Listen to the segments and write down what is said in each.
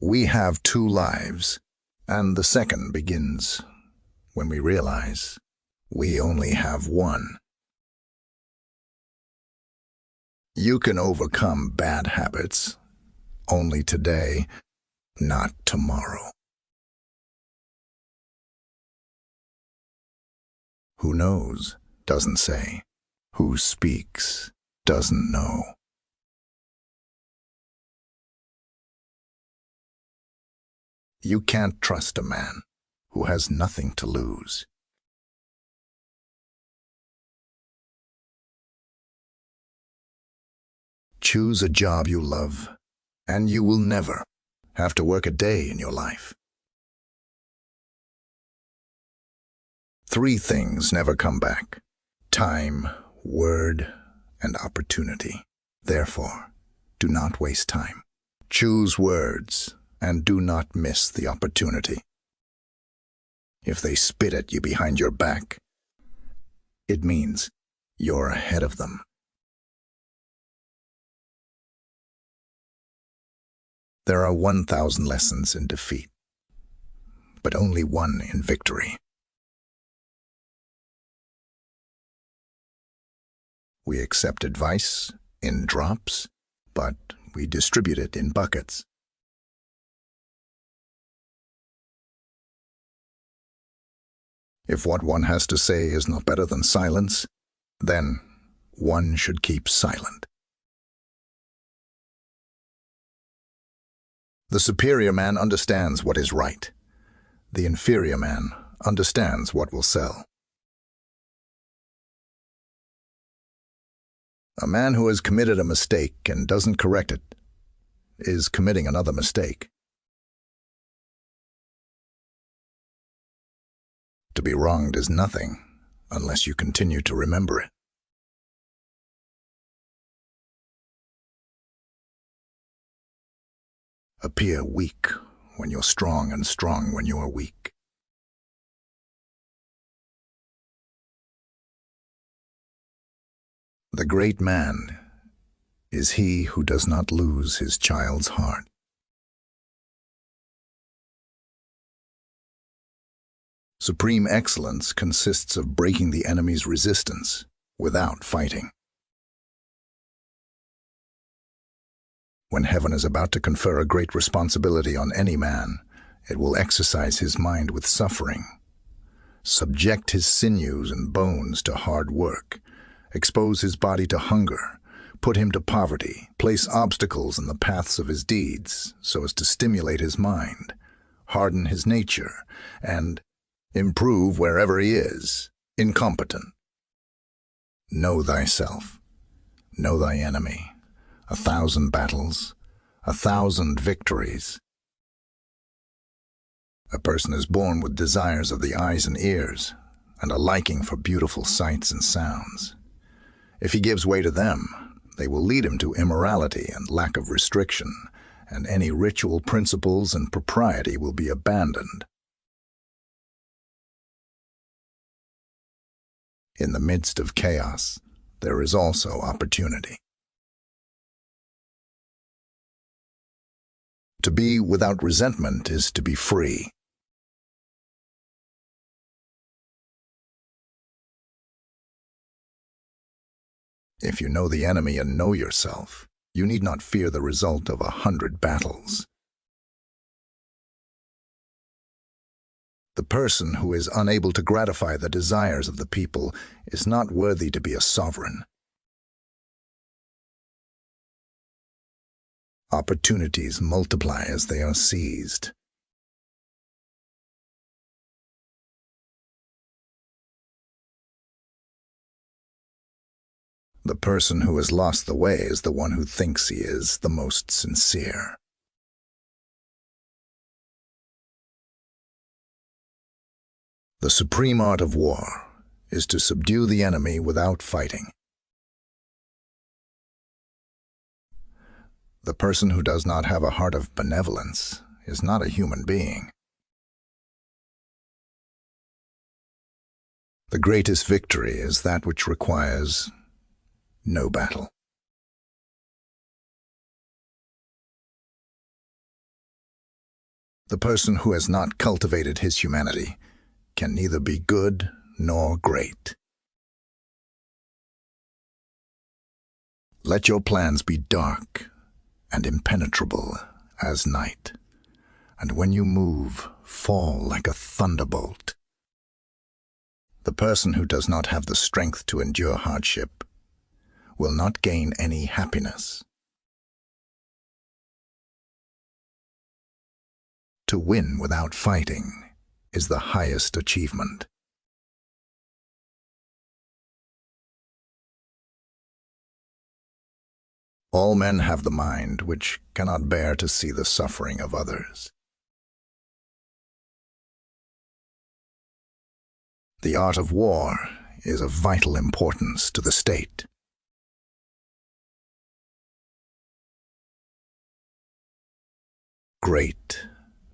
We have two lives, and the second begins when we realize we only have one. You can overcome bad habits only today, not tomorrow. Who knows doesn't say. Who speaks doesn't know. You can't trust a man who has nothing to lose. Choose a job you love, and you will never have to work a day in your life. 3 things never come back: time, word, and opportunity. Therefore, do not waste time. Choose words, and do not miss the opportunity. If they spit at you behind your back, it means you're ahead of them. There are 1,000 lessons in defeat, but only one in victory. We accept advice in drops, but we distribute it in buckets. If what one has to say is not better than silence, then one should keep silent. The superior man understands what is right. The inferior man understands what will sell. A man who has committed a mistake and doesn't correct it is committing another mistake. To be wronged is nothing unless you continue to remember it. Appear weak when you're strong and strong when you are weak. The great man is he who does not lose his child's heart. Supreme excellence consists of breaking the enemy's resistance without fighting. When heaven is about to confer a great responsibility on any man, it will exercise his mind with suffering, subject his sinews and bones to hard work, expose his body to hunger, put him to poverty, place obstacles in the paths of his deeds so as to stimulate his mind, harden his nature, and improve wherever he is, incompetent. Know thyself. Know thy enemy. 1,000 battles, 1,000 victories. A person is born with desires of the eyes and ears, and a liking for beautiful sights and sounds. If he gives way to them, they will lead him to immorality and lack of restriction, and any ritual principles and propriety will be abandoned. In the midst of chaos, there is also opportunity. To be without resentment is to be free. If you know the enemy and know yourself, you need not fear the result of 100 battles. The person who is unable to gratify the desires of the people is not worthy to be a sovereign. Opportunities multiply as they are seized. The person who has lost the way is the one who thinks he is the most sincere. The supreme art of war is to subdue the enemy without fighting. The person who does not have a heart of benevolence is not a human being. The greatest victory is that which requires no battle. The person who has not cultivated his humanity can neither be good nor great. Let your plans be dark and impenetrable as night, and when you move, fall like a thunderbolt. The person who does not have the strength to endure hardship will not gain any happiness. To win without fighting is the highest achievement. All men have the mind which cannot bear to see the suffering of others. The art of war is of vital importance to the state. Great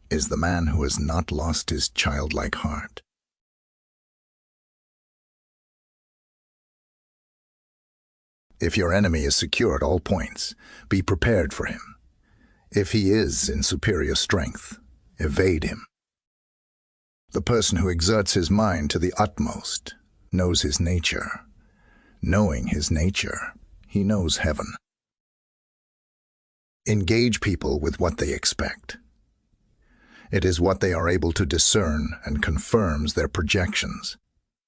is the man who has not lost his childlike heart. If your enemy is secure at all points, be prepared for him. If he is in superior strength, evade him. The person who exerts his mind to the utmost knows his nature. Knowing his nature, he knows heaven. Engage people with what they expect. It is what they are able to discern and confirms their projections.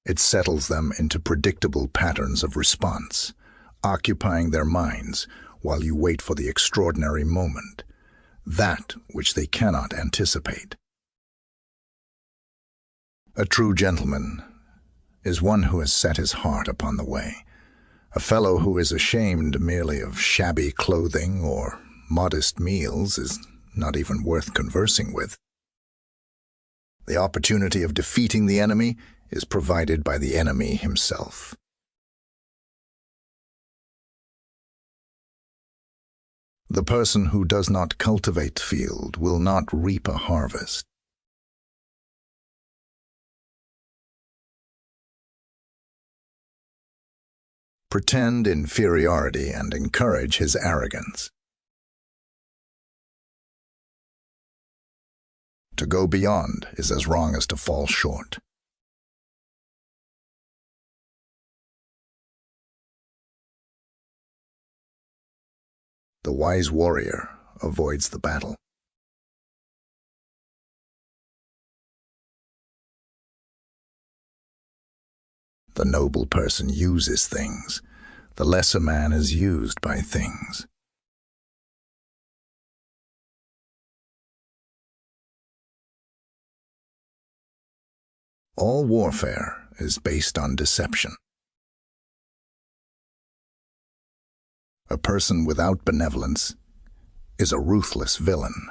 It settles them into predictable patterns of response, occupying their minds while you wait for the extraordinary moment, that which they cannot anticipate. A true gentleman is one who has set his heart upon the way. A fellow who is ashamed merely of shabby clothing or modest meals is not even worth conversing with. The opportunity of defeating the enemy is provided by the enemy himself. The person who does not cultivate field will not reap a harvest. Pretend inferiority and encourage his arrogance. To go beyond is as wrong as to fall short. The wise warrior avoids the battle. The noble person uses things. The lesser man is used by things. All warfare is based on deception. A person without benevolence is a ruthless villain.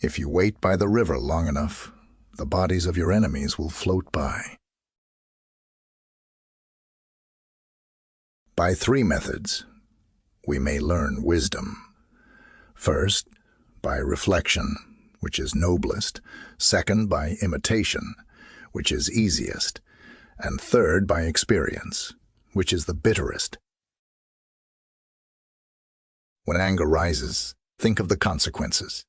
If you wait by the river long enough, the bodies of your enemies will float by. By 3 methods, we may learn wisdom. First, by reflection, which is noblest. Second, by imitation, which is easiest. And third, by experience, which is the bitterest. When anger rises, think of the consequences.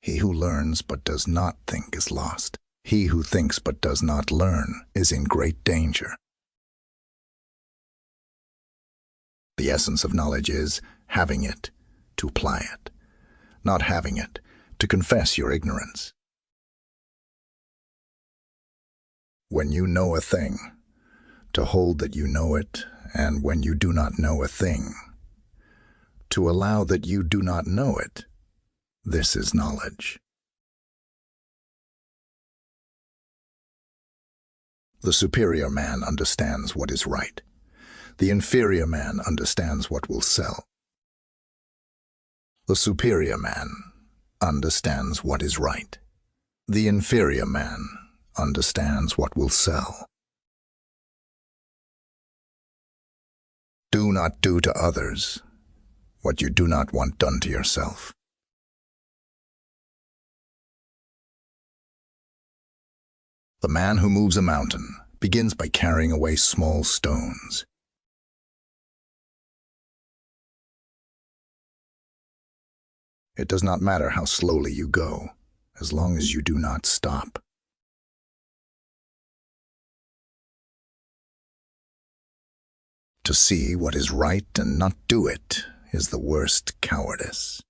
He who learns but does not think is lost. He who thinks but does not learn is in great danger. The essence of knowledge is having it, to apply it. Not having it, to confess your ignorance. When you know a thing, to hold that you know it, and when you do not know a thing, to allow that you do not know it, this is knowledge. The superior man understands what is right. The inferior man understands what will sell. The superior man understands what is right. The inferior man understands what will sell. Do not do to others what you do not want done to yourself. The man who moves a mountain begins by carrying away small stones. It does not matter how slowly you go, as long as you do not stop. To see what is right and not do it is the worst cowardice.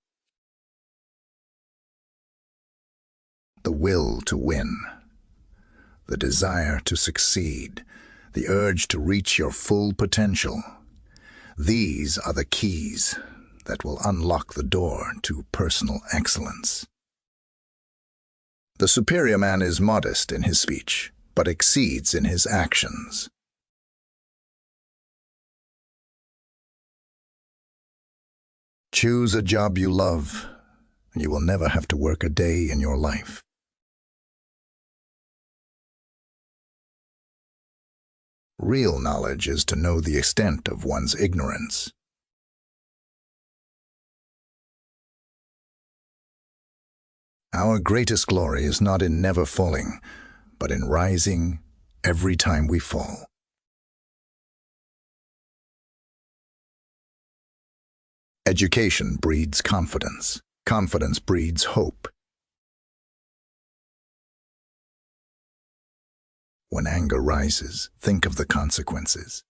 The will to win, the desire to succeed, the urge to reach your full potential. These are the keys that will unlock the door to personal excellence. The superior man is modest in his speech, but exceeds in his actions. Choose a job you love, and you will never have to work a day in your life. Real knowledge is to know the extent of one's ignorance. Our greatest glory is not in never falling, but in rising every time we fall. Education breeds confidence. Confidence breeds hope. When anger rises, think of the consequences.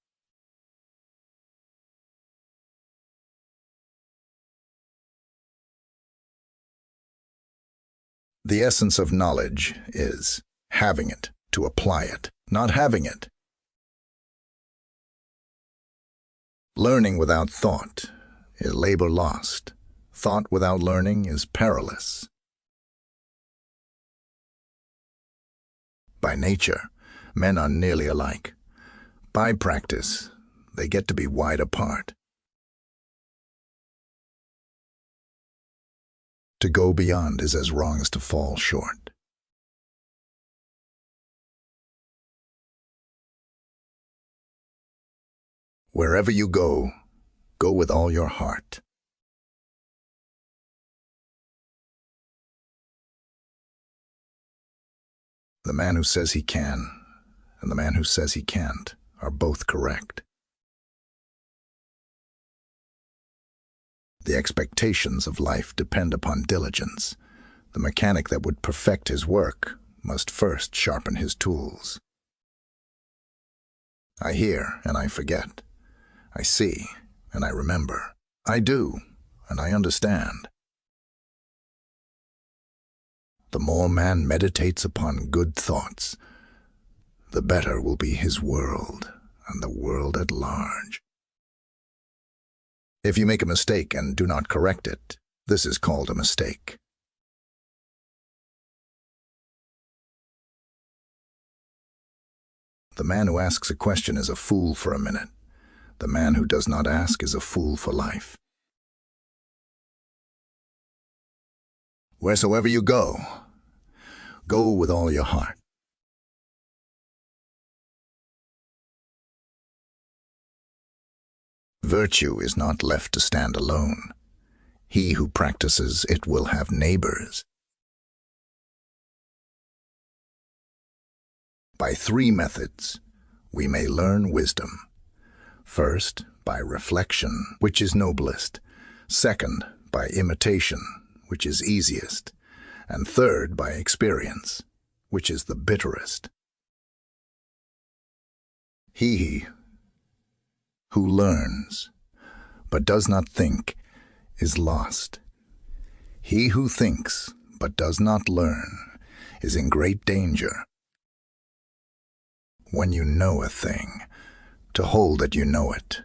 The essence of knowledge is having it to apply it, not having it. Learning without thought is labor lost. Thought without learning is perilous. By nature, men are nearly alike. By practice, they get to be wide apart. To go beyond is as wrong as to fall short. Wherever you go, go with all your heart. The man who says he can and the man who says he can't are both correct. The expectations of life depend upon diligence. The mechanic that would perfect his work must first sharpen his tools. I hear and I forget. I see and I remember. I do and I understand. The more man meditates upon good thoughts, the better will be his world and the world at large. If you make a mistake and do not correct it, this is called a mistake. The man who asks a question is a fool for a minute. The man who does not ask is a fool for life. Wheresoever you go, go with all your heart. Virtue is not left to stand alone. He who practices it will have neighbors. By 3 methods, we may learn wisdom. First, by reflection, which is noblest. Second, by imitation, which is easiest. And third, by experience, which is the bitterest. He who learns, but does not think, is lost. He who thinks, but does not learn, is in great danger. When you know a thing, to hold that you know it,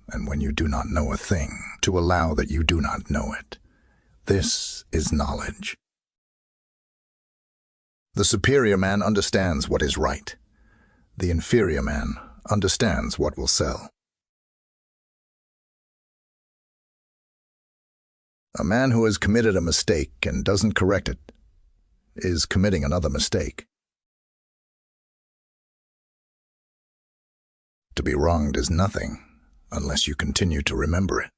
and when you do not know a thing, to allow that you do not know it. This is knowledge. The superior man understands what is right. The inferior man understands what will sell. A man who has committed a mistake and doesn't correct it is committing another mistake. To be wronged is nothing unless you continue to remember it.